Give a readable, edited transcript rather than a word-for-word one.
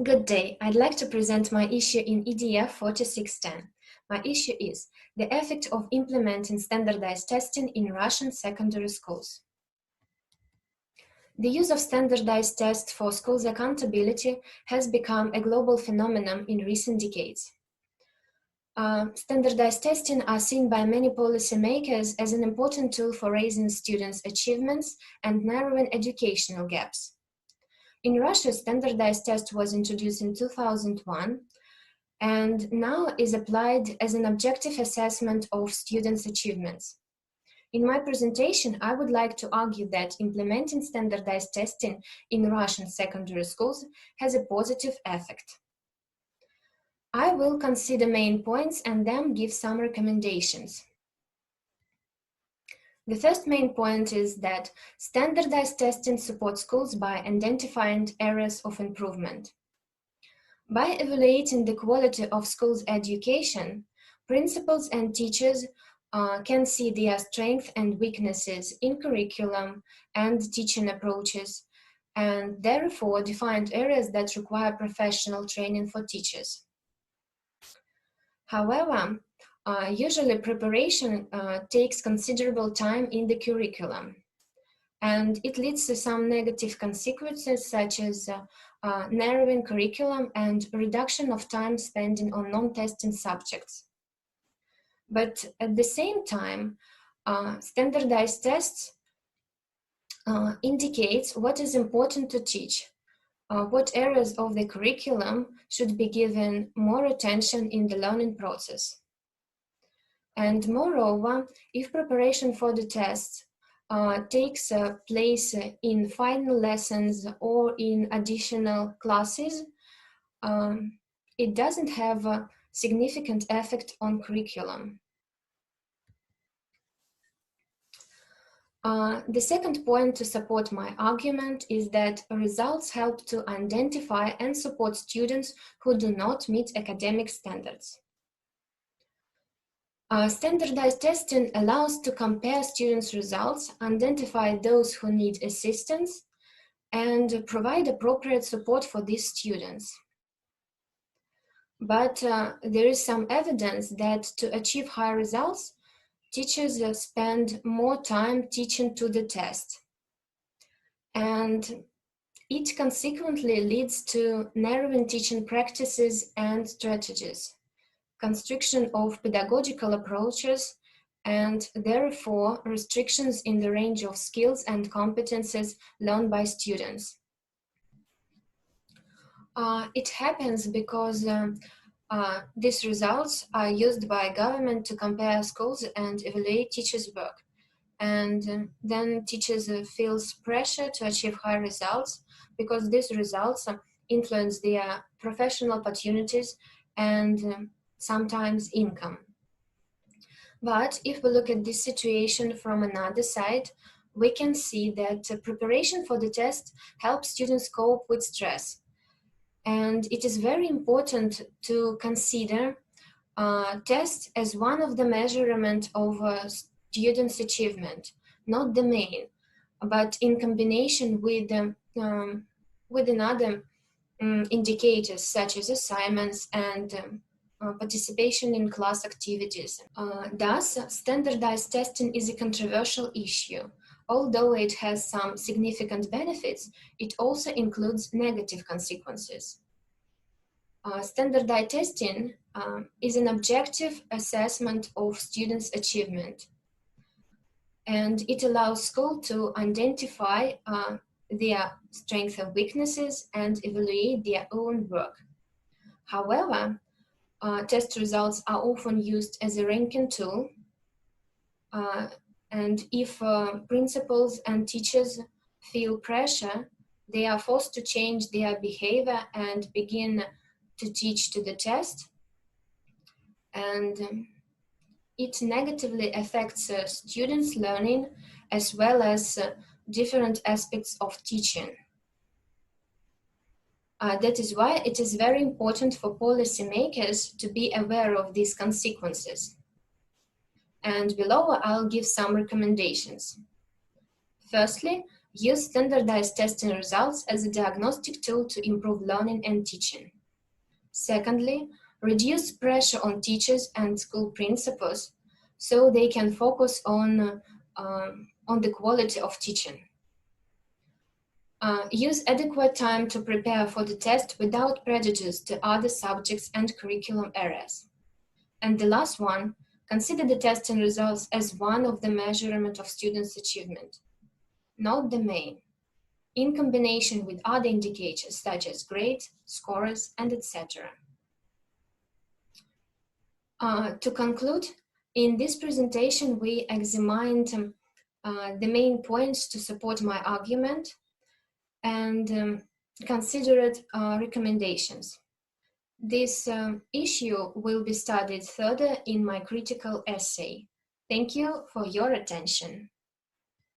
Good day. I'd like to present my issue in EDF 4610. My issue is the effect of implementing standardized testing in Russian secondary schools. The use of standardized tests for schools' accountability has become a global phenomenon in recent decades. Standardized testing are seen by many policymakers as an important tool for raising students' achievements and narrowing educational gaps. In Russia, standardized test was introduced in 2001 and now is applied as an objective assessment of students' achievements. In my presentation, I would like to argue that implementing standardized testing in Russian secondary schools has a positive effect. I will consider main points and then give some recommendations. The first main point is that standardized testing supports schools by identifying areas of improvement. By evaluating the quality of schools' education, principals and teachers can see their strengths and weaknesses in curriculum and teaching approaches, and therefore define areas that require professional training for teachers. However, usually preparation takes considerable time in the curriculum, and it leads to some negative consequences such as narrowing curriculum and reduction of time spending on non-testing subjects. But at the same time, standardized tests indicates what is important to teach, what areas of the curriculum should be given more attention in the learning process. And moreover, if preparation for the test takes place in final lessons or in additional classes, it doesn't have a significant effect on curriculum. The second point to support my argument is that results help to identify and support students who do not meet academic standards. Standardized testing allows to compare students' results, identify those who need assistance, and provide appropriate support for these students. But there is some evidence that to achieve high results, teachers spend more time teaching to the test. And it consequently leads to narrowing teaching practices and strategies, constriction of pedagogical approaches, and therefore restrictions in the range of skills and competences learned by students. It happens because these results are used by government to compare schools and evaluate teachers' work. And then teachers feel pressure to achieve high results because these results influence their professional opportunities and sometimes income. But if we look at this situation from another side, we can see that preparation for the test helps students cope with stress. And it is very important to consider tests as one of the measurement of students' achievement, not the main, but in combination with another indicators such as assignments and participation in class activities. Thus, standardized testing is a controversial issue. Although it has some significant benefits, it also includes negative consequences. Standardized testing is an objective assessment of students' achievement, and it allows schools to identify their strengths and weaknesses and evaluate their own work. However, test results are often used as a ranking tool, and if principals and teachers feel pressure, they are forced to change their behavior and begin to teach to the test, and it negatively affects students' learning as well as different aspects of teaching. That is why it is very important for policymakers to be aware of these consequences. And below, I'll give some recommendations. Firstly, Use standardized testing results as a diagnostic tool to improve learning and teaching. Secondly, reduce pressure on teachers and school principals so they can focus on the quality of teaching. Use adequate time to prepare for the test without prejudice to other subjects and curriculum areas. And the last one, consider the testing results as one of the measurement of students' achievement, not the main, in combination with other indicators such as grades, scores, and etc. To conclude, in this presentation, we examined the main points to support my argument and considered recommendations. This issue will be studied further in my critical essay. Thank you for your attention.